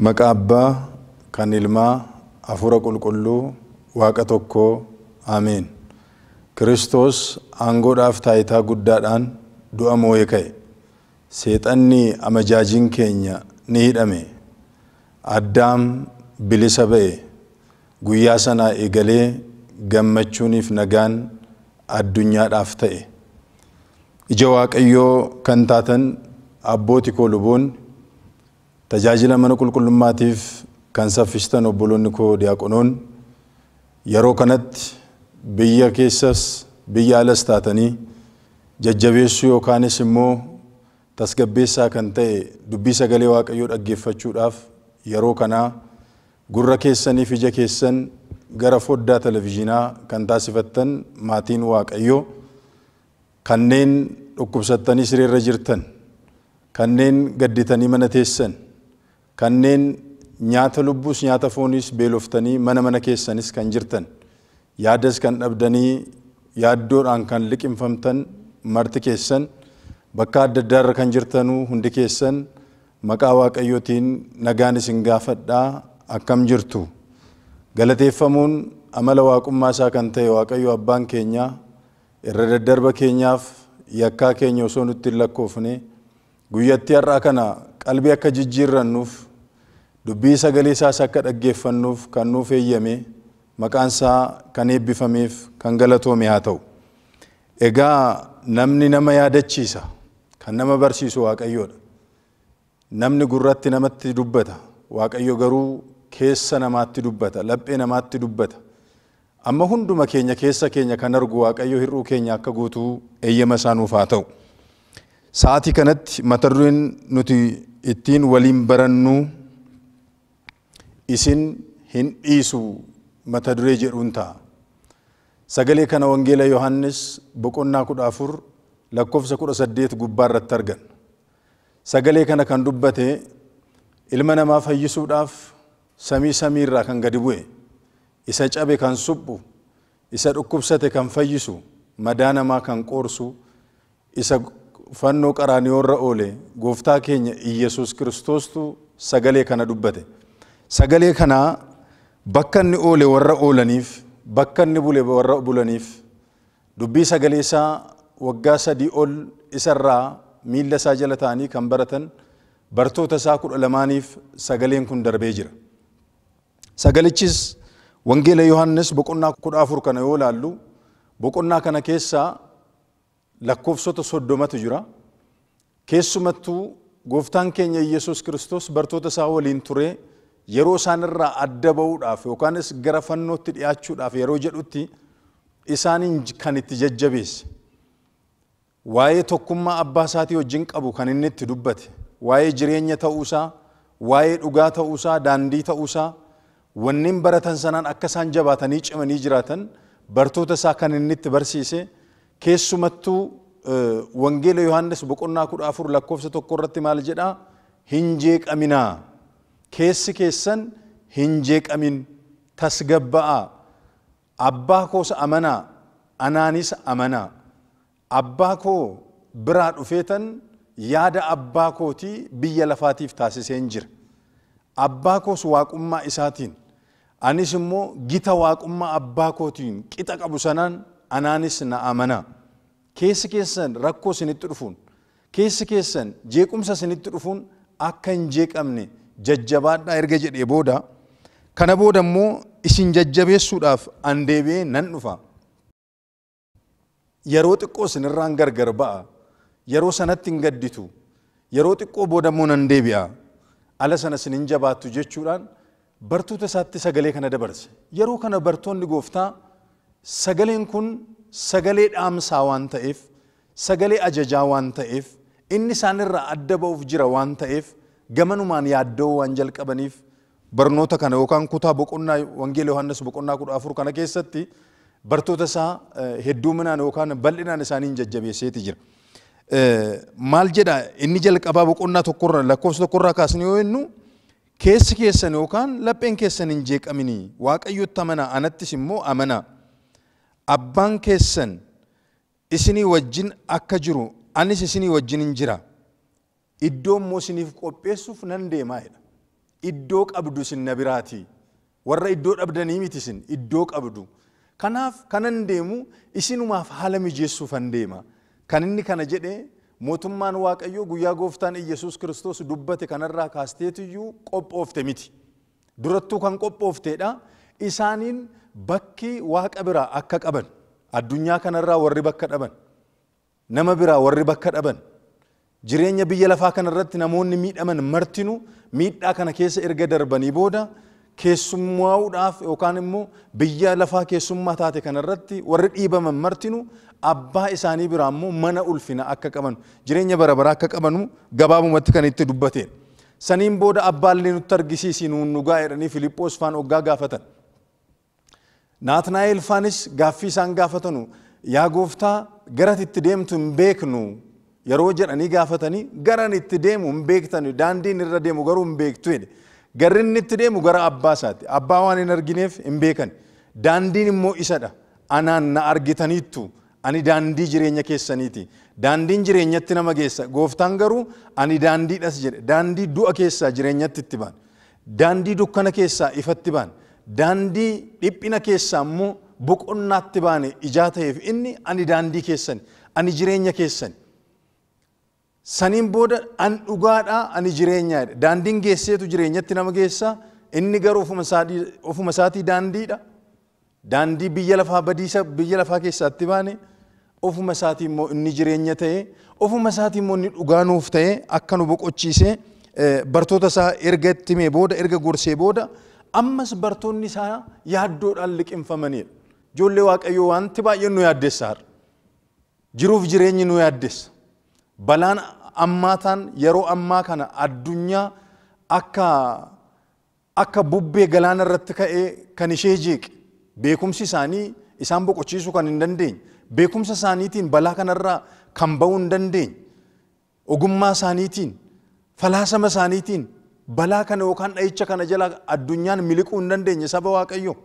Maqaa Abbaa kan Ilmaa Hafuura Qulqulluu Waaqa tokkoo Ameen. Kiristoos aangoodhaaf taayitaa guddaadhaan du'a moo'ee ka'e. Seexanni amajaajiin keenya ni hidhame. Addaam bilisa ba'e. Guyyaa sanaa eegalee gammachuuniif nagaan addunyaadhaaf ta'e. Ija Waaqayyoo kan taatan abbooti koo luboonni tajaajila mana qulqullummaatiif kan saffistan obboloonni koo diyaaqonoonni yeroo kanatti biyya keessas biyya alas taatanii jajjabeessuu yookaanis immoo tasgabbeessaa kan ta'e dubbii sagalee Waaqayyoo dhaggeeffachuudhaaf yeroo kanaa gurra keessaniif ija keessan gara foddaa televiziyoonaa kan taasifattan maatiin Waaqayyoo kanneen dhukkubsattanii sireerra jirtan kanneen gadditanii mana teessan kanneen nyaata lubbuus nyaata fooniis beeloftanii mana keessanis kan jirtan yaadas kan dhabdanii yaaddoodhaan kan liqimfamtan marti keessan bakka adda addaarra kan jirtanuu hundi keessan maqaa Waaqayyootiin nagaan isin gaafadhaa akkam jirtu. Galateeffamuun amala waaqummaa isaa kan ta'e Waaqayyo abbaan keenya irra daddarba keenyaaf yakkaa keenya osoo nutti hin lakkoofne guyyatti har'aa kana qalbii akka jijjiirrannuuf dubbii sagalee isaas akka dhaggeeffannuuf kan nuuf eeyyame maqaan isaa kan eebbifameef kan galatoome haa ta'u. Egaa namni nama yaadachiisa kan nama barsiisu Waaqayyoodha. Namni gurratti namatti dubbata Waaqayyo garuu keessa namaatti dubbata laphee namaatti dubbata. Amma hunduma keenya keessa keenya kan argu Waaqayyo hir'uu keenya akka guutuu eeyyama isaa nuuf haa ta'u. Sa'aatii kanatti mata dureen nuti ittiin waliin barannu isin hin dhiisu mata duree jedhuun ta'a. Sagalee kana Wangeela Yohaannis boqonnaa 14 lakkoofsa 18 gubbaa irratti argan. Sagalee kana kan dubbate ilma namaa fayyisuudhaaf samii irraa kan gadi bu'e isa cabe kan suphu isa dhukkubsate kan fayyisu madaa namaa kan qoorsu isa fannoo qaraaniyoon irra oole gooftaa keenya Iyesuus Kiristoostu sagalee kana dubbate. Sagalee kana bakka inni oole warra oolaniif bakka inni bule warra bulaniif dubbii sagalee isaa waggaa 3 ol isarraa miilla isaa jala ta'anii kan baratan bartoota isaa 12niif sagaleen kun darbee jira. Sagalichis Wangeela Yohaannis boqonnaa 14 kana yoo ilaallu boqonnaa kana keessaa lakkoofsota 30tu jira. Keessumattuu gooftaan keenya Iyesuus Kiristoos bartoota isaa waliin ture yeroo isaan irraa adda ba'uudhaaf yookaanis gara fannootti dhiyaachuudhaaf yeroo jedhutti isaaniin kan itti jajjabeesse. Waa'ee tokkummaa abbaa isaatii wajjin qabu kan inni itti dubbate. Waa'ee jireenya ta'uusaa, waa'ee dhugaa ta'uusaa, daandii ta'uusaa, wanneen baratan sanaan akka isaan jabaatanii cimanii jiraatan bartoota isaa kan inni itti barsiise. Keessumattuu Wangeela Yohaannis boqonnaa 14 lakkoofsa 1 irratti maal jedhaa? Hin jeeqaminaa. Keessi keessan hin jeeqamin tasgabba'aa. Abbaa koos amanaa, anaanis amanaa. Abbaa koo biraa dhufeetan yaada abbaa kootii biyya lafaatiif taasiseen jira. Abbaa koos waaqummaa isaatiin anis immoo gita waaqummaa abbaa kootiin qixa qabu sanaan anaanis na amanaa. Keessi keessan rakkoo isinitti dhufuun, keessi keessan jeequmsa isinitti dhufuun akka hin jeeqamne jajjabaadhaa erga jedhee booda kana booda immoo isin jajjabeessuudhaaf an deebi'ee nan dhufa. Yeroo xiqqoo isinirraan gargar ba'a. Yeroo sanatti hin gadditu. Yeroo xiqqoo booda immoo nan deebi'a. Ala sana isin hin jabaattu jechuudhaan bartoota isaatti sagalee kana dabarse. Yeroo kana bartoonni gooftaa sagaleen kun sagalee dhaamsaa waan ta'eef, sagalee ajajaa waan ta'eef, inni isaanirraa adda ba'uuf jira waan ta'eef gamanumaan yaaddoo waan jalqabaniif barnoota kana yookaan kutaa boqonnaa Wangeela Yohaannis boqonnaa 14 kana keessatti bartoota isaa hedduminaan yookaan bal'inaan isaaniin jajjabeesseeti jira. Maal jedha inni jalqabaa boqonnaa 1 lakkoofsa 1 irraa kaasnee yoo jennu keessi keessan yookaan lapheen keessan hin jeeqaminii Waaqayyotti amanaa anattis immoo amanaa. Abbaan keessan isinii wajjin akka jiru anis isinii wajjin hin jira. Iddoo immoo isiniif qopheessuuf nan deemaa jedha. iddoo qabdu isin na biraati. Warra iddoo dhabdanii miti isin iddoo qabdu. Kanaaf kanan deemu isinumaaf haala mijeessuufan deema. Kan inni kana jedhee mootummaan Waaqayyoo guyyaa gooftaan Iyyasuus Kiristoos dubbate kanarraa kaasteetiyyuu qophoofte miti. Durattuu kan qophoofteedha. Isaaniin bakki Waaqa biraa akka qaban. Addunyaa kanarraa warri bakka dhaban. Nama biraa warri bakka dhaban. Jireenya biyya lafaa kanarratti namoonni miidhaman martinu miidhaa kana keessa erga darbanii booda keessummaa'uudhaaf yookaan immoo biyya lafaa keessummaa taate kanarratti warri dhiibaman martinu abbaa isaanii biraa immoo mana ulfina akka qaban jireenya bara baraa akka qabanu gabaabumatti kan itti dubbate. Saniin booda abbaallee nutti argisiisi nuun dhugaa jedhanii Filiiphoos faan oggaa gaafatan. Naatnaa'el faanis gaaffii isaan gaafatanu yaa gooftaa garatti itti deemtu hin beeknu yeroo jedhanii gaafatanii garan itti deemu hin beektani daandiin irra deemu garuu hin beektu jedhe. Garri inni itti deemu gara abbaa isaati. Abbaa waan hin argineef hin beekan. Daandiin immoo isadha. Anaan na argitaniittu ani daandii jireenya keessaniiti. Daandiin jireenyatti nama geessa. Gooftaan garuu ani daandiidhas jedhe. Daandii du'a keessaa jireenyatti itti baan. Daandii dukkana keessaa ifatti baan. Daandii dhiphina keessaa immoo boqonnaatti baane ijaa ta'eef inni ani daandii keessani. Ani jireenya keessani. Saniin booda an dhugaadhaa ani jireenyaadha. Daandiin geesseetu jireenyatti nama geessa. Inni garuu ofuma isaatii daandiidha. Daandii biyya lafaa badiisa biyya lafaa keessaatti baane ofuma isaatii immoo inni jireenya ta'e ofuma isaatii immoo inni dhugaa nuuf ta'e akka nu boqochiisee bartoota isaa erga itti himee booda erga gorsee booda ammas bartoonni isaa yaaddoodhaan liqinfamanidha. Ijoollee Waaqayyoo wanti baay'een nu yaaddessa har'a. Jiruuf jireenyi nu yaaddessa. Balaan ammaataan yeroo ammaa kana addunyaa akka bubbee galaana irratti ka'ee kan ishee jeeqe beekumsi isaanii isaan boqochiisuu kan hin dandeenye beekumsa isaaniitiin balaa kanarraa kan ba'uu hin dandeenye ogummaa isaaniitiin falaasama isaaniitiin balaa kana yookaan dha'icha kana jala addunyaan miliquu hin dandeenye saba Waaqayyoo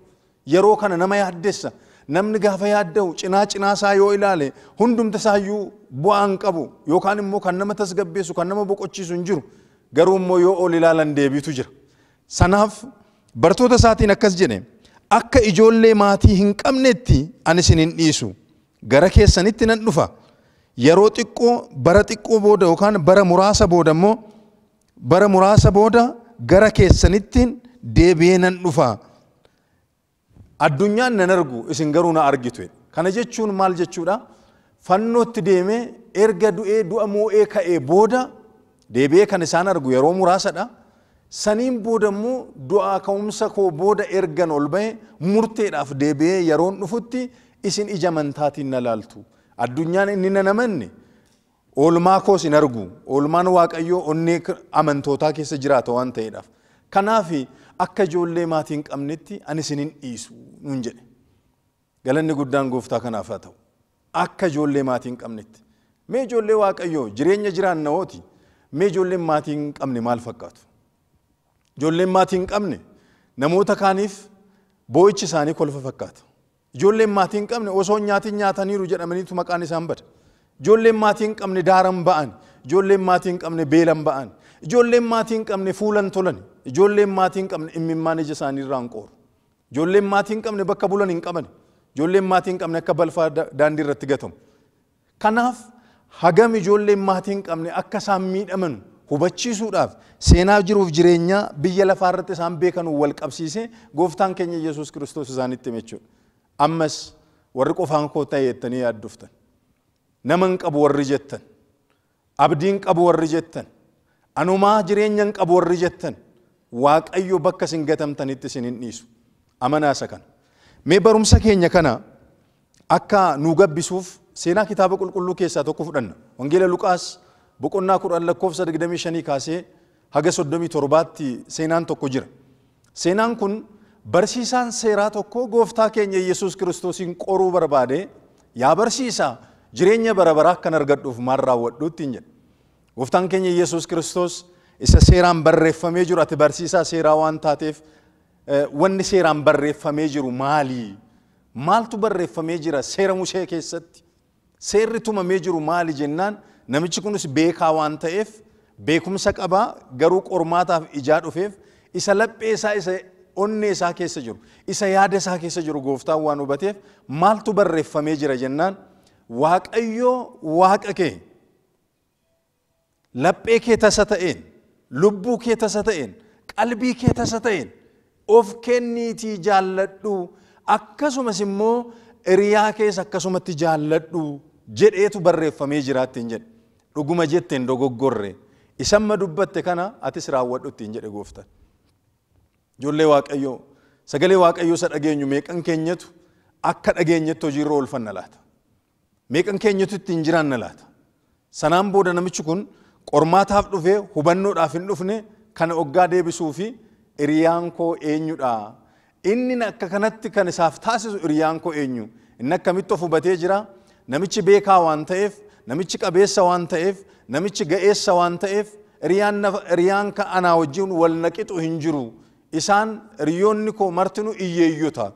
yeroo kana nama yaaddessa. Namni gaafa yaadda'u cinaa isaa yoo ilaale hundumta isaayyuu bu'aan qabu yookaan immoo kan nama tasgabbeessu kan nama boqochiisu hin jiru garuu immoo yoo ol ilaalan deebiitu jira. Sanaaf bartoota isaatiin akkas jedhe akka ijoollee maatii hin qabnetti ani isin hin dhiisu gara keessanitti nan dhufa yeroo xiqqoo bara xiqqoo booda yookaan bara muraasa booda immoo bara muraasa booda gara keessanitti deebi'ee nan dhufa. Addunyaan nan argu isin garuu na argitu. Kana jechuun maal jechuudha? Fannootti deemee erga du'ee du'a moo'ee ka'ee booda deebi'ee kan isaan argu yeroo muraasadha. Saniin booda immoo du'aa ka'umsa koo booda ergan ol ba'e murteedhaaf deebi'ee yeroon dhufutti isin ija amantaatiin na laaltu. Addunyaan inni na namanne oolmaa koos hin argu. Oolmaan Waaqayyoo onnee amantootaa keessa jiraata waan ta'eedhaaf. Kanaaf akka ijoollee maatii hin qabnetti ani isin hin dhiisu nuun jedhe. Galanni guddaan gooftaa kanaaf haa ta'u. Akka ijoollee maatii hin qabnetti. Mee ijoollee Waaqayyoo jireenya jiraannawooti. Mee ijoolleen maatii hin qabne maal fakkaatu? Ijoolleen maatii hin qabne namoota kaaniif boo'ichi isaanii kolfa fakkaata. Ijoolleen maatii hin qabne osoo nyaatiin nyaataniiru jedhamaniitu maqaan isaan bada. Ijoolleen maatii hin qabne daaran ba'an. Ijoolleen maatii hin qabne beelan ba'an. Ijoolleen maatii hin qabne fuulan tolan. Ijoolleen maatii hin qabne imimmaan ija isaanii irraa hin qooru. Ijoolleen maatii hin qabne bakka bulan hin qaban. Ijoolleen maatii hin qabne akka balfaa daandii irratti gatamu. Kanaaf hagam ijoolleen maatii hin qabne akka isaan miidhaman hubachiisuudhaaf seenaa jiruuf jireenya biyya lafaa irratti isaan beekan wal qabsiisee gooftaan keenya Yesuus Kiristoos isaanitti hime jechuudha. Ammas warri qofaan koo ta'e jettanii yaaddoftan. Nama hin qabu warri jettan. Abdiin qabu warri jettan. Anumaa jireenya hin qabu warri jettan. Waaqayyo bakka isin gatamtanitti isin hin dhiisu. Amanaa isa kana. Mee barumsa keenya kana akka nu gabbisuuf seenaa kitaaba qulqulluu keessaa tokko fudhanna. Wangeela Luqaas boqonnaa 10 lakkoofsa 25 kaasee haga 37tti seenaan tokko jira. Seenaan kun barsiisaan seeraa tokko gooftaa keenya Yesuus Kiristoosin qoruu barbaade yaa barsiisaa jireenya bara baraa akkan argadhuuf maal raawwadhuutti hin jedhe. Gooftaan keenya Yesuus Kiristoos isa seeraan barreeffamee jiru ati barsiisaa seeraa waan taateef wanni seeraan barreeffamee jiru maali? Maaltu barreeffamee jira seera Musee keessatti? Seerri tumamee jiru maali jennaan namichi kunis beekaa waan ta'eef beekumsa qabaa garuu qormaataaf ijaa dhufeef isa laphee isaa isa onnee isaa keessa jiru isa yaada isaa keessa jiru gooftaan waan hubateef maaltu barreeffamee jira jennaan waaqayyoo waaqa kee laphee kee tasa ta'een lubbuu kee tasa ta'een qalbii kee tasa ta'een of kenniitii jaalladhu akkasumas immoo hiriyaa kees akkasumatti jaalladhu jedheetu barreeffamee jiraattiin jedhe dhuguma jetteen dogoggorre isamma dubbatte kana atis raawwadhu ittiin jedhe gooftaan ijoollee waaqayyoo sagalee waaqayyoo isa dhageenyu meeqan keenyatu akka dhageenyatti hojiirra oolfanna laata meeqan keenyatu ittiin jiraanna laata sanaan booda namichi kun qormaataaf dhufee hubannoodhaaf hin dhufne kana oggaa deebisuu fi hiriyaan koo eenyudha inni akka kanatti kan isaaf taasisu hiriyaan koo eenyu inni akkamitti of hubatee jira namichi beekaa waan ta'eef namichi qabeessa waan ta'eef namichi ga'eessa waan ta'eef hiriyaan ka anaa wajjin wal naqixu hin jiru isaan hiriyoonni koo martinu iyyeeyyota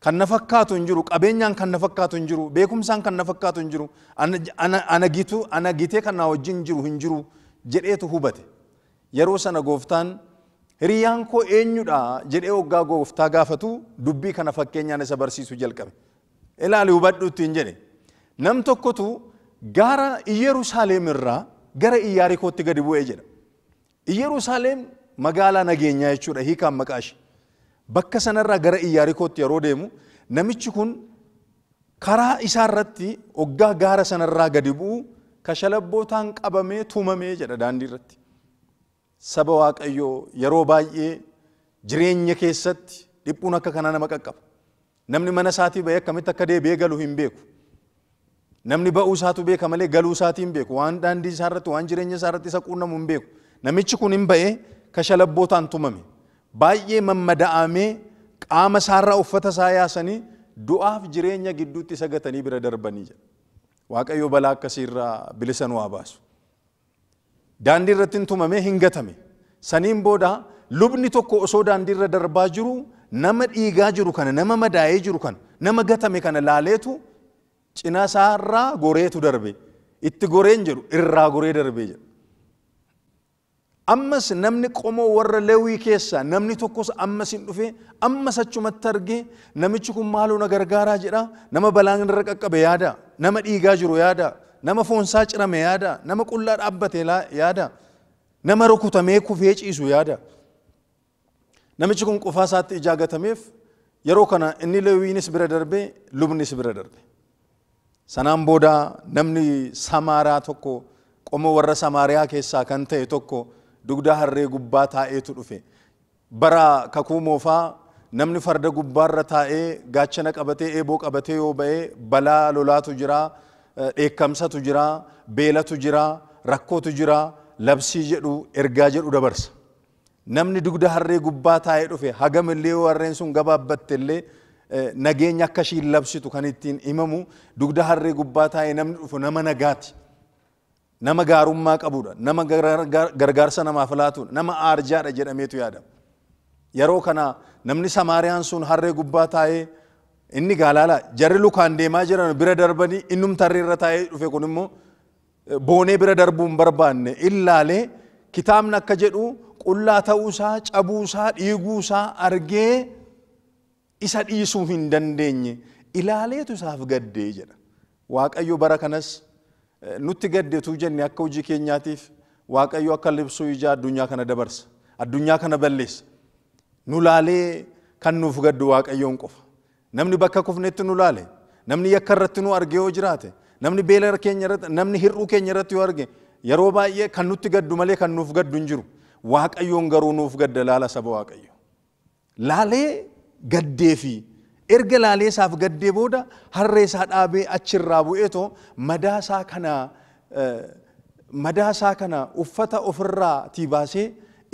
kan na fakkaatu hin jiru qabeenyaan kan na fakkaatu hin jiru beekumsaan kan na fakkaatu hin jiru ana gitee kan na wajjin jiru hin jiru jedheetu hubate yeroo sana gooftaan hiriyaan koo eenyudha jedhee waggaa gooftaa gaafatu dubbii kana fakkeenyaan isa barsiisu jalqabe ilaali hubadhu ittiin jedhe nam tokkotu gaara Yerusaalem irraa gara Iyaarikootti gadi bu'ee jedha Yerusaalem magaalaa nageenyaa jechuudha hiikaan maqaashi bakka sanarraa gara Iyaarikootti yeroo deemu namichi kun karaa isaa irratti waggaa gaara sanarraa gadi bu'u kashalabootaan qabamee tumamee jedha daandii irratti saba waaqayyoo yeroo baay'ee jireenya keessatti dhiphuun akka kana nama qaqqaba namni mana isaatii ba'ee akkamitti akka deebi'ee galu hin beeku namni ba'uu isaatu beeka malee galuu isaatii hin beeku waan daandii isaa irratti waan jireenya isaa irratti isa quunnamu hin beeku namichi kun hin ba'ee kashalabootaan tumame baay'ee mammada'amee qaama isaarraa uffata isaa yaasanii du'aaf jireenya gidduutti isa gatanii bira darbanii jedha waaqayyo balaa akkasiirraa bilisa nu haa baasu daandii irratti tumamee hin gatame saniin booda lubni tokko osoo daandii irra darbaa jiru nama dhiigaa jiru kana nama madaa'ee jiru kana nama gatame kana laaleetu cina isaarraa goreetu darbe itti goreen jedhu irraa goree darbee jedha ammas namni qomoo warra Lewii keessa namni tokkos ammas hin dhufe ammas achumatti argee namichi kun maaloo na gargaaraa jedha nama balaan irra qaqqabe yaada nama dhiigaa jiru yaada nama foonsaa cirame yaada nama qullaa dhaabbate yaada nama rukutamee kufee ciisu yaada namichi kun qofaa isaatti ijaa gatameef yeroo kana inni Lewiinis bira darbe lubnis bira darbe sanaan booda namni Samaaraa tokko qomoo warra Samaariyaa keessaa kan ta'e tokko dugda harree gubbaa taa'eetu dhufe bara kakuu moofaa namni farda gubbaarra taa'ee gaachana qabatee eeboo qabatee yoo ba'ee balaa lolaatu jira dheekkamsatu jira beelatu jira rakkootu jira labsii jedhu ergaa jedhu dabarsa namni dugda harree gubbaa taa'ee dhufe hagamillee warreen sun gabaabbattellee nageenya akka ishiin labsitu kan ittiin himamu dugda harree gubbaa taa'ee namni dhufu nama nagaati nama gaarummaa qabudha nama gargaarsa namaaf laatuudha nama aarjaadha jedhameetu yaadama yeroo kana namni Samaariyaan sun harree gubbaa taa'ee inni gaalaala jarri lukaan deemaa jiran bira darbanii innumti harree irra taa'ee dhufe kun immoo boonee bira darbuu hin barbaanne illaalee kitaabni akka jedhu qullaa ta'uusaa cabuusaa dhiiguusaa argee isa dhiisuu hin dandeenye ilaaleetu isaaf gaddee jedha waaqayyo bara kanas nutti gaddeetu jenne akka hojii keenyaatiif waaqayyo akka libsuu ijaa addunyaa kana dabarsa addunyaa kana balleessa nu laalee kan nuuf gaddu waaqayyoon qofa namni bakka kufnetti nu laale namni yakka irratti nu arge yoo jiraate namni beela keenya irratti namni hir'uu keenya irratti yoo arge yeroo baay'ee kan nutti gaddu malee kan nuuf gaddu hin jiru waaqayyoon garuu nuuf gadda laala saba waaqayyo laalee gaddee fi erga laalee isaaf gaddee booda harree isaa dhaabee achirraa bu'eetoo madaa isaa kana uffata ofirraa tiibaasee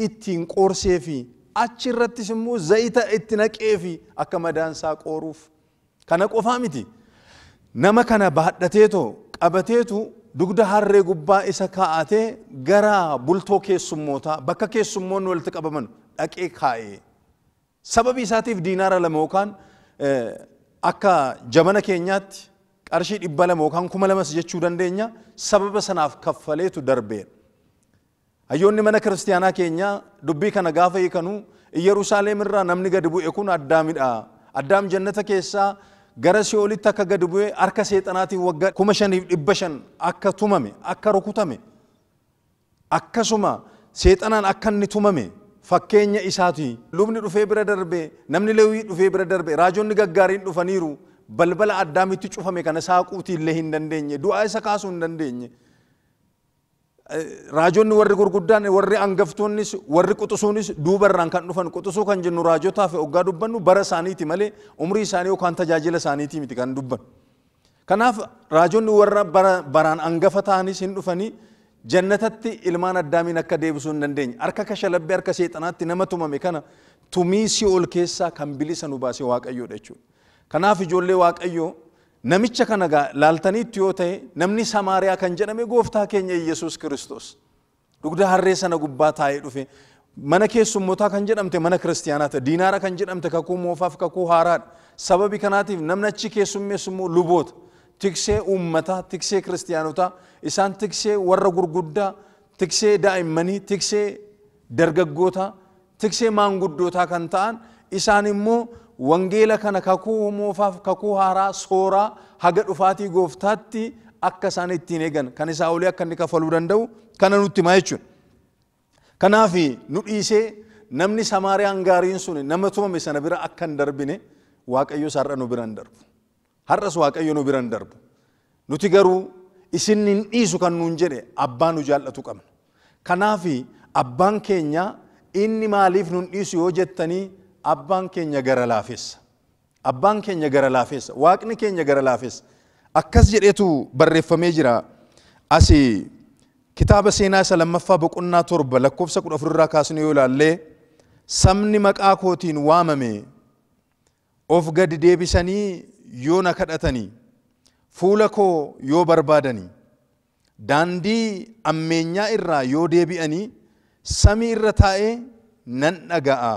ittiin qoorsee fi achirrattis immoo zayita itti naqee fi akka madaan isaa qooruuf kana qofaa miti nama kana baadhateetoo qabateetu dugda harree gubbaa isa kaa'atee gara bultoo keessummootaa bakka keessummoonni walitti qabaman dhaqee kaa'ee sababii isaatiif diinaara 2 yookaan akka jamana keenyaatti qarshii 200 yookaan 2,000 jechuu dandeenya sababa sanaaf kaffaleetu darbee Hayyoonni mana kiristaanaa keenya dubbii kana gaafa hiikanu Yerusaalem irraa namni gad bu'e kun Addaamidha. Addaam jannata keessaa gara Si'oolitti akka gad bu'e harka seexanaatiin waggaa 5,500 akka tumame, akka rukutame, akkasuma seexanaan akka inni tumame fakkeenya isaati. Lubni dhufee bira darbe, namni Lewwii dhufee bira darbe, raajonni gaggaariin dhufaniiru balbala Addaamitti cufame kana saaquutii illee hin dandeenye, du'aa isa kaasuu hin dandeenye. Raajonni warri gurguddaan, warri angaftoonnis, warri quxisuunis duubarraan kan dhufan. Quxisuu kan jennu raajotaaf oggaa dubbannu bara isaaniiti malee umrii isaanii yookaan tajaajila isaaniiti miti kan dubbannu. Kanaaf raajonni warra baraan angafa ta'anis hin dhufanii jannatatti ilmaan Addaamiin akka deebisuu hin dandeenye. Harka kashalabbii harka seexanaatti nama tumame kana tumii Si'ool keessaa kan bilisa nu baase Waaqayyoodha jechuudha. Kanaaf ijoollee Waaqayyoo namicha kana laaltaniitti yoo ta'e namni Samaariyaa kan jedhame gooftaa keenya Yesuus Kiristoos dugda harree sana gubbaa taa'ee dhufe. Mana keessummootaa kan jedhamte mana kiristaanaati. Diinaara kan jedhamte kakuu moofaaf kakuu haaraadha. Sababii kanaatiif namni achi keessummeessu immoo luboota, tiksee uummataa, tiksee kiristaanotaa, isaan tiksee warra gurguddaa, tiksee daa'immanii, tiksee dargaggootaa, tiksee maanguddootaa kan ta'an isaan immoo wangeela kana kakuu moofaaf kakuu haaraa sooraa haga dhufaatii gooftaatti akka isaan ittiin eegan kan isaa olii akka inni kafaluu danda'u kana nutti himaa jechuudha. Kanaaf nu dhiisee namni Samaariyaan gaariin sun nama tumame sana bira akka hin darbine Waaqayyo har'a nu bira hin darbu. Har'as Waaqayyo nu bira hin darbu. Nuti garuu isin hin dhiisu kan nuun jedhe abbaa nu jaallatu qabna. Kanaaf abbaan keenya inni maaliif nun dhiisu yoo jettanii abbaan keenya gara laafessa. Abbaan keenya gara laafessa. Waaqni keenya gara laafessa. Akkas jedheetu barreeffamee jira. Asii kitaaba seenaa isa lammaffaa boqonnaa 7 lakkoofsa 14 irraa kaasnu yoo ilaalle sabni maqaa kootiin waamame of gadi deebisanii yoo na kadhatanii fuula koo yoo barbaadanii daandii ammeenyaa irraa yoo deebi'anii samii irra taa'ee nan dhaga'a.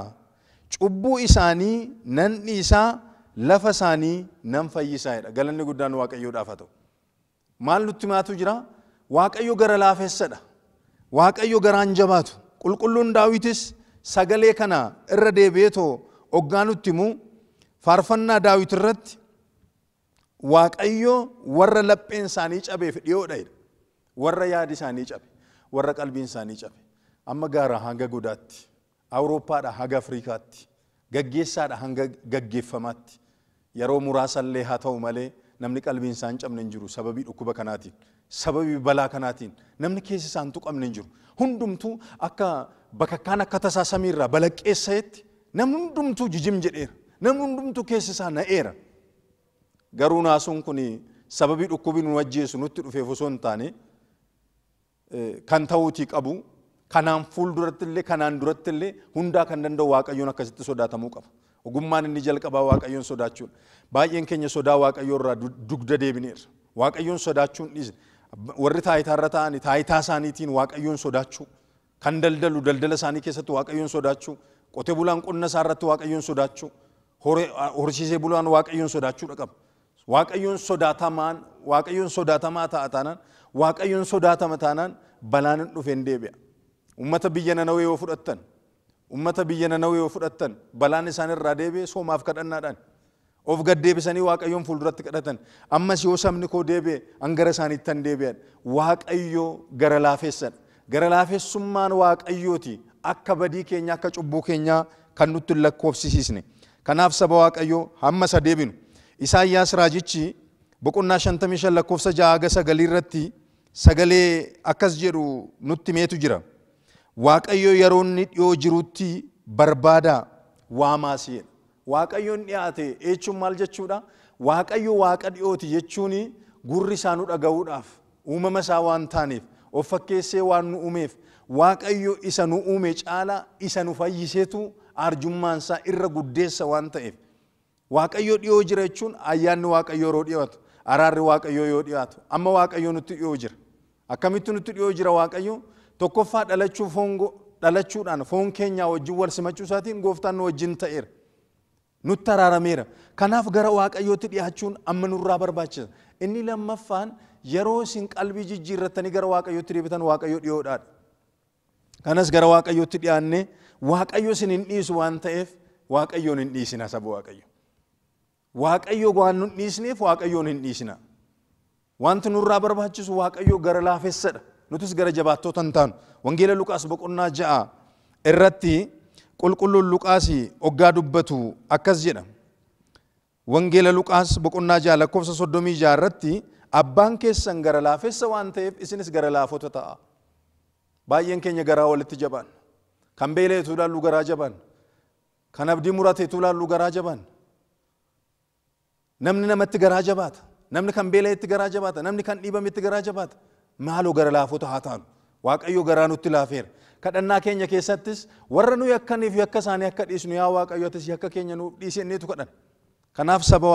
Cubbuu isaanii nan dhiisaa lafa isaanii nan fayyisaadha. Galanni guddaan Waaqayyoodhaaf haa ta'u. Maal nutti himaatu jira? Waaqayyo gara laafessadha. Waaqayyo garaan jabaatu. Qulqulluun Daawitis sagalee kana irra deebi'eetoo oggaa nutti himu faarfannaa Daawit irratti Waaqayyo warra lapheen isaanii cabeef dhiyoodha. Warra yaadi isaanii cabe, warra qalbiin isaanii cabe. Amma gaara hanga godaatti, Awurooppaadha hanga Afrikaatti, gaggeessaadha hanga gaggeeffamaatti. Yeroo muraasallee haa ta'u malee namni qalbiin isaa hin cabne hin jiru sababii dhukkuba kanaatiin, sababii balaa kanaatiin namni keessi isaa hin tuqamne hin jiru. Hundumtuu akka bakakkaan akka tasaa samiirraa balaqqeessa'etti namni hundumtuu jijim jedheera. Namni hundumtuu keessi isaa na'eera. Garuu naasuun kun sababii dhukkubi nu wajjeessu nutti dhufeef osoo hin taane kan ta'uutii qabu. Kanaan fuulduratti illee kanaan duratti illee hundaa kan danda'u Waaqayyoon akkasitti sodaatamuu qaba. Ogummaan inni jalqabaa Waaqayyoon sodaachuudha. Baay'een keenya sodaa Waaqayyoo irraa dugda deebineerra. Waaqayyoon sodaachuun dhiisne. Warri taayitaarra ta'anii taayitaa isaaniitiin Waaqayyoon sodaachuu, kan daldalu daldala isaanii keessatti Waaqayyoon sodaachuu, qotee bulaan qonna isaa irratti Waaqayyoon sodaachuu, horsiisee bulaan Waaqayyoon sodaachuudha qaba. Waaqayyoon sodaatamaa ta'a taanaan, Waaqayyoon sodaatama taanaan balaan dhufeen deebi'a. Ummata biyya Nanawwee yoo fudhattan, balaan isaan irraa deebi'e soomaaf kadhannaadhaan. Of gad deebisanii Waaqayyoon fuulduratti kadhatan. Ammas yoo sabni koo deebi'e hangara isaaniitti han deebi'an. Waaqayyo gara laafessadha. Gara laafessummaan Waaqayyooti akka badii keenya akka cubbuu keenyaa kan nutti hin lakkoofsisiisne. Kanaaf saba Waaqayyoo hamma isa deebinu. Isaayyaas raajichi boqonnaa 55 lakkoofsa 6-9 irratti sagalee akkas jedhu nutti meetu jira. Waaqayyo yeroo inni dhiyoo jirutti barbaadaa waamaasiidha. Waaqayyoon dhiyaate jechuun maal jechuudha? Waaqayyo waaqa dhiyooti jechuun gurri isaa nu dhaga'uudhaaf uumama isaa waan taaneef of fakkeessee waan nu uumeef Waaqayyo isa nu uume caalaa isa nu fayyiseetu arjummaan isaa irra guddeessa waan ta'eef Waaqayyo dhiyoo jira jechuun ayyaanni Waaqayyo yeroo dhiyaatu, araarri Waaqayyo yoo dhiyaatu, amma Waaqayyo nutti dhiyoo jira. Akkamitti nutti dhiyoo jira Waaqayyo? Tokkoffaa dhalachuudhaan foon keenyaa wajjin wal simachuu isaatiin gooftaan nu wajjin ta'eera. Nutti araarameera. Kanaaf gara Waaqayyootti dhiyaachuun amma nurraa barbaachisa. Inni lammaffaan yeroo isin qalbii jijjiirrattanii gara Waaqayyootti deebitan Waaqayyo dhiyoodhaadha. Kanas gara waaqayyootti dhiyaannee waaqayyo isin hin dhiisu waan ta'eef waaqayyoon hin dhiisina saba waaqayyo. Waaqayyo waan nu dhiisneef waaqayyoon hin dhiisina. Wanti nurraa barbaachisu waaqayyo gara laafessadha. Nutis gara jabaattota hin taanu. Wangeela Luqaas boqonnaa 6 irratti qulqulluun Luqaas oggaa dubbatu akkas jedha. Wangeela Luqaas boqonnaa 6 lakkoofsa 36 irratti abbaan keessan gara laafessa waan ta'eef isinis gara laafota ta'a. Baay'een keenya garaa walitti jabaan. Kan beela'etu ilaallu garaa jabaan. Kan abdii murateetu ilaallu garaa jabaan. Namni namatti garaa jabaata. Namni kan beela'etti garaa jabaata. Namni kan dhiibametti garaa jabaata. Maaloo gara laafota haa taanu. Waaqayyo garaa nutti laafeera. Kadhannaa keenya keessattis warra nu yakkaniif yakka isaanii akka dhiisnu yaa Waaqayyo atis yakka keenya nuuf dhiisi jenneetu kadhan. Kanaaf saba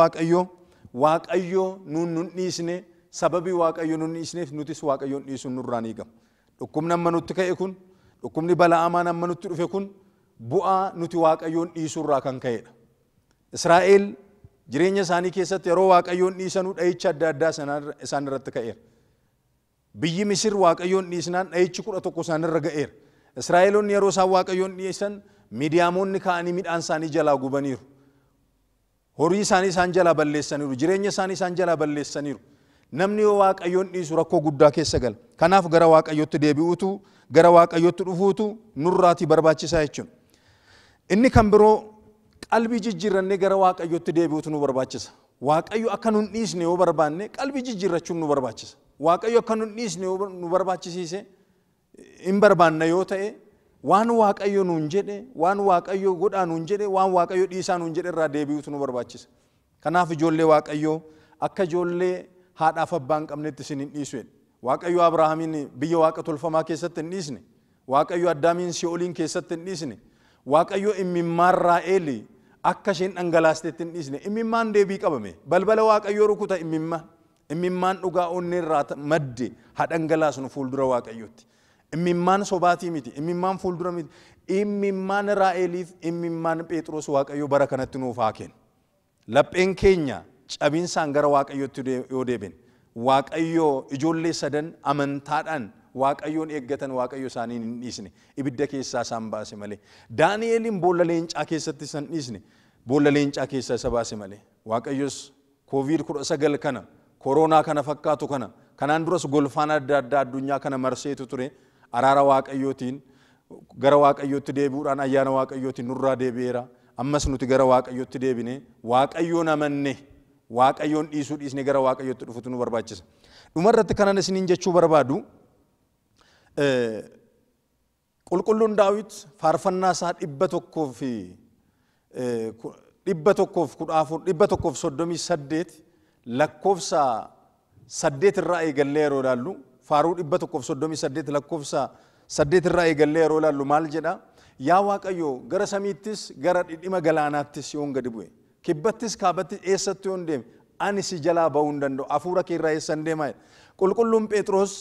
Waaqayyo nun dhiisne sababii Waaqayyo nun dhiisneef nutis Waaqayyoon dhiisuun nurraa ni gama. Dhukkubni amma nutti ka'e kun, dhukkubni bala'amaan amma nutti dhufe kun bu'aa nuti Waaqayyoon dhiisuurraa kan ka'edha. Israa'el jireenya isaanii keessatti yeroo Waaqayyoon dhiisanuu dha'icha adda addaa isaan irratti ka'eera. Biyyi Misir Waaqayyoon dhiisnaan dha'ichi 11 isaan irra ga'eera. Israa'eloonni yeroo isaan Waaqayyoon dhiisan Midiyaamonni ka'anii midhaan isaanii jalaa gubaniiru. Horii isaanii isaan jalaa balleessaniiru. Jireenya isaanii isaan jalaa balleessaniiru. Namni yoo Waaqayyoon dhiisu rakkoo guddaa keessa gala. Kanaaf gara Waaqayyootti deebi'uutu, gara Waaqayyootti dhufuutu nurraatii barbaachisaa jechuudha. Inni kan biroo qalbii jijjiirrannee gara Waaqayyootti deebi'uutu nu barbaachisa. Waaqayyo akka nun dhiisne yoo barbaanne qalbii jijjiirrachuun nu barbaachisa. Waaqayyo akka nun dhiisne yoo nu barbaachisiise hin barbaanna yoo ta'e waan Waaqayyo nuun jedhe, waan Waaqayyo godhaa nuun jedhe, waan Waaqayyo dhiisaa nuun jedhe irraa deebi'uutu nu barbaachisa. Kanaaf ijoollee Waaqayyoo akka ijoollee haadhaaf abbaa hin qabnetti isin hin dhiisu. Waaqayyo Abrahaamin biyya Waaqa tolfamaa keessatti hin dhiisne. Waaqayyo Addaamiin Si'ooliin keessatti hin dhiisne. Waaqayyo imimmaan Raa'eel akka isheen dhangalaasteetti hin dhiisne. Imimmaan deebii qabame. Balbala Waaqayyoo rukuta imimmaan. Imimmaan dhugaa onnee irraa madde haa dhangalaasnu fuuldura Waaqayyootti. Imimmaan sobaatii miti. Imimmaan fuuldura miti. Imimmaan Raa'eeliif imimmaan Phexros Waaqayyo bara kanatti nuuf haa kennu. Lapheen keenya cabiinsaan gara Waaqayyootti yoo deebine Waaqayyo ijoollee sadan amantaadhaan Waaqayyoon eeggatan Waaqayyo isaanii hin dhiisne. Ibidda keessaa isaan baase malee. Daani'eeliin boolla leencaa keessatti isaan dhiisne. Boolla leencaa keessaa isa baase malee. Waaqayyos COVID-19 kana, koronaa kana fakkaatu kana, kanaan duras golfaan adda addaa addunyaa kana marseetu ture. Araara Waaqayyootiin gara Waaqayyootti deebi'uudhaan ayyaana Waaqayyootiin nurraa deebi'eera. Ammas nuti gara Waaqayyootti deebine Waaqayyoon amanne Waaqayyoon dhiisuu dhiisne gara Waaqayyootti dhufuutu nu barbaachisa. Dhumarratti kanan isiniin jechuu barbaadu qulqulluun Daawit faarfannaa isaa 138 lakkoofsa 8 irraa eegallee yeroo ilaallu faaruu 138 lakkoofsa 8 irraa eegallee yeroo ilaallu maal jedha? Yaa Waaqayyo gara samiittis gara dhidhima galaanaattis yoon gadi bu'e kibbattis kaabattis eessatti yoon deeme ani si jalaa ba'uu hin danda'u hafuura kee irraa eessan deemaa jedha. Qulqulluun Phexros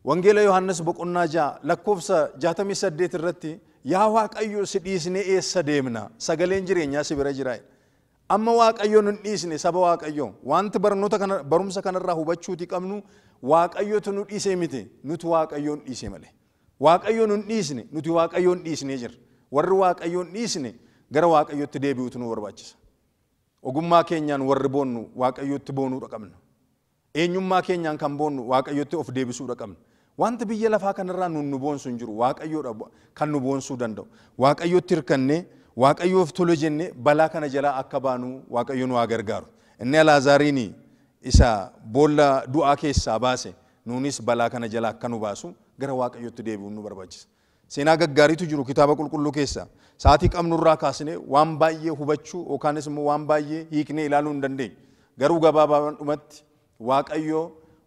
Wangeela Yohaannis boqonnaa 6 lakkoofsa 68 irratti yaa Waaqayyo si dhiisnee eessa deemna? Sagaleen jireenyaa si bira jira. Amma Waaqayyoon hin dhiisne saba Waaqayyoo wanti barumsa kanarraa hubachuuti qabnu Waaqayyotu nu dhiisee miti nuti Waaqayyoon dhiise malee. Waaqayyoon hin dhiisne nuti Waaqayyoon dhiisnee jirra. Warri Waaqayyoon dhiisne gara Waaqayyootti deebi'uutu nu barbaachisa. Ogummaa keenyaan warri boonnu Waaqayyootti boonuudha qabna. Eenyummaa keenyaan kan boonnu Waaqayyootti of deebisuudha qabna. Wanti biyya lafaa kanarraa nu boonsu hin jiru. Waaqayyoodha kan nu boonsuu danda'u. Waaqayyootti hirkannee Waaqayyoof tole jennee balaa kana jalaa akka baanu Waaqayyo nu haa gargaaru. Inni Alaazaariin isa boolla du'aa keessaa baase nuunis balaa kana jalaa akka nu baasu gara Waaqayyootti deebi'uun nu barbaachisa. Seenaa gaggaariitu jiru kitaaba qulqulluu keessa. Saatii qabnurraa kaasnee waan baay'ee hubachuu yookaanis immoo waan baay'ee hiiknee ilaaluu hin dandeenyu. Garuu gabaabaadhumatti Waaqayyo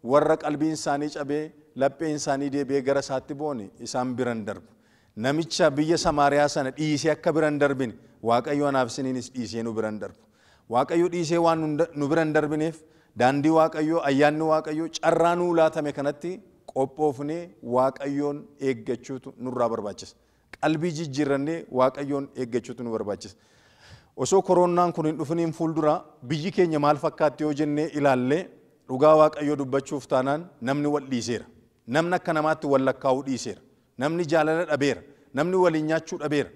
warra qalbiin isaanii cabee lapheen isaanii deebi'ee gara isaatti boone isaan biran darbu. Namicha biyya Samaariyaa sana dhiisee akka biran darbine Waaqayyo anaaf isiniinis dhiisee nu biran darbu. Waaqayyo dhiisee waan nu biran darbineef daandii Waaqayyo ayyaanni Waaqayyo carraa nuu laatame kanatti qophoofnee Waaqayyoon eeggachuutu nurraa barbaachisa. Qalbii jijjiirrannee Waaqayyoon eeggachuutu nu barbaachisa. Osoo koronaan kun hin dhufiniin fuuldura biyyi keenya maal fakkaatti yoo jennee ilaallee dhugaa Waaqayyoo dubbachuuf taanaan namni wal dhiiseera. Namni akka namaatti wal lakkaa'uu dhiiseera. namni jaalala dhabeera, namni waliin nyaachuu dhabeera.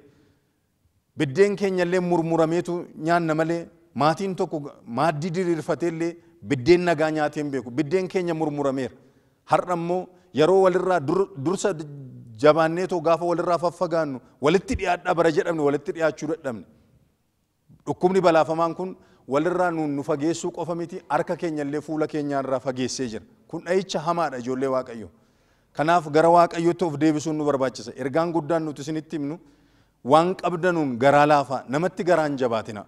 Biddeen keenya illee murmurameetu nyaanna malee maatiin tokko maaddii diriirfatee illee biddeen nagaa nyaatee hin beeku. Biddeen keenya murmurameera. Har'a immoo yeroo walirraa dursa jabaanneetoo gaafa walirraa faffagaannu walitti dhiyaadhaa bara jedhamne walitti dhiyaachuu dadhabne. Dhukkubni balaafamaan kun walirraa nu fageessuu qofa miti harka keenya illee fuula keenyaarraa fageessee jira. Kun dha'icha hamaadha ijoollee Waaqayyoo. Kanaaf gara Waaqayyootti of deebisuun nu barbaachisa. Ergaan guddaan nuti isinitti himnu waan qabdanuun garaa laafaa namatti garaan jabaatina.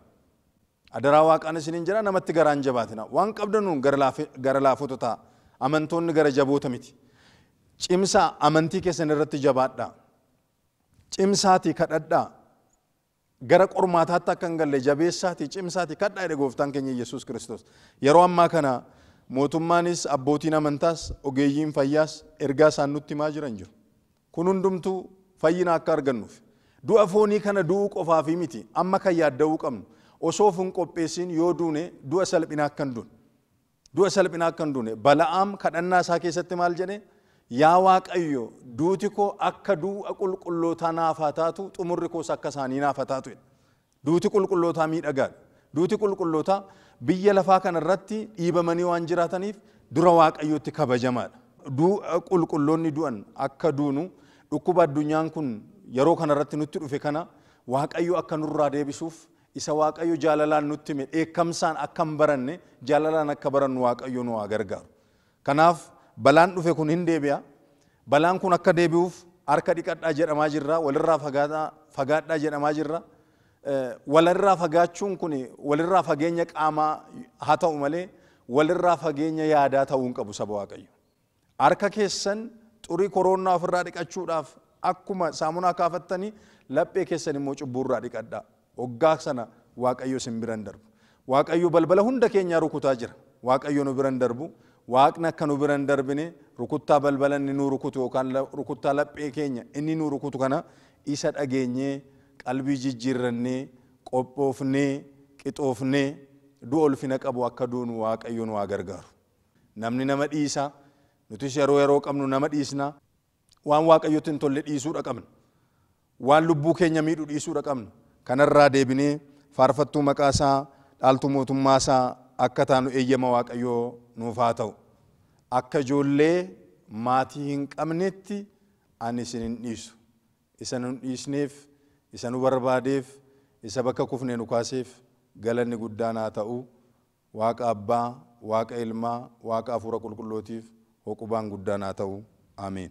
Adaraa Waaqaan isiniin jira namatti garaan jabaatina. Waan qabdanuun gara laafota ta'a. Amantoonni gara jaboota miti. Cimsaa amantii keessan irratti jabaadhaa. Cimsaatii kadhadhaa. Gara qormaataatti akka hin galle jabeessaatii cimsaatii kadhaa jedhe Gooftaan keenya Yesuus Kiristoos. Yeroo ammaa kana mootummaanis abbootiin amantaas ogeeyyiin fayyaas ergaa isaan nutti himaa jiran jiru. Kun hundumtuu fayyina akka argannuuf. Du'a foonii kana du'uu qofaafii miti amma kan yaadda'uu qabnu. Osoo hin qopheessin yoo duune du'a salphinaa akka hin duune. Du'a salphinaa akka hin duune. Bala'aam kadhannaa isaa keessatti maal jedhe? Yaa Waaqayyo duuti koo akka du'a qulqullootaa naaf haa taatu xumurri koos akka isaanii naaf haa taatu. Duuti qulqullootaa miidhagaadha. Duuti qulqullootaa biyya lafaa kanarratti dhiibamanii waan jiraataniif dura Waaqayyootti kabajamaadha. Du'a qulqulloonni du'an akka duunu dhukkuba addunyaan kun yeroo kanarratti nutti dhufe kana Waaqayyo akka nurraa deebisuuf isa Waaqayyo jaalalaan nutti hime dheekkamsaan akka hin baranne jaalalaan akka barannu Waaqayyo nu haa gargaaru. Kanaaf balaan dhufe kun hin deebi'a. Balaan kun akka deebi'uuf harka dhiqadhaa jedhamaa jirra. Walirraa fagaadhaa jedhamaa jirra. Walirraa fagaachuun kun walirraa fageenya qaamaa haa ta'u malee walirraa fageenya yaadaa ta'uu hin qabu saba Waaqayyo. Harka keessan xurii koronaa ofirraa dhiqachuudhaaf akkuma saamunaa kaafattanii laphee keessan immoo cubburraa dhiqadhaa. Hoggaa sana Waaqayyo isin biran darbu. Waaqayyo balbala hunda keenyaa rukutaa jira. Waaqayyo nu biran darbu. Waaqni akka nu biran darbine rukuttaa balbala inni nu rukutu yookaan rukuttaa laphee keenya inni nu rukutu kana isa dhageenyee qalbii jijjiirrannee qophoofnee qixoofnee du'a ulfina qabu akka duunu Waaqayyo nu haa gargaaru. Namni nama dhiisa nutis yeroo qabnu nama dhiisna waan Waaqayyotti hin tolle dhiisuudha qabna. Waan lubbuu keenya miidhu dhiisuudha qabna. Kanarraa deebinee faarfattuu maqaa isaa dhaaltuu mootummaa isaa akka taanu eeyyama Waaqayyoo nuuf haa ta'u. Akka ijoollee maatii hin qabnetti ani isin hin dhiisu. Isa nu dhiisneef, isa nu barbaadeef, isa bakka kufnee nu kaaseef galanni guddaan haa ta'u. Waaqa Abbaa, Waaqa Ilmaa, Waaqa Hafuura Qulqullootiif hoqubaan guddaan haa ta'u. Ameen.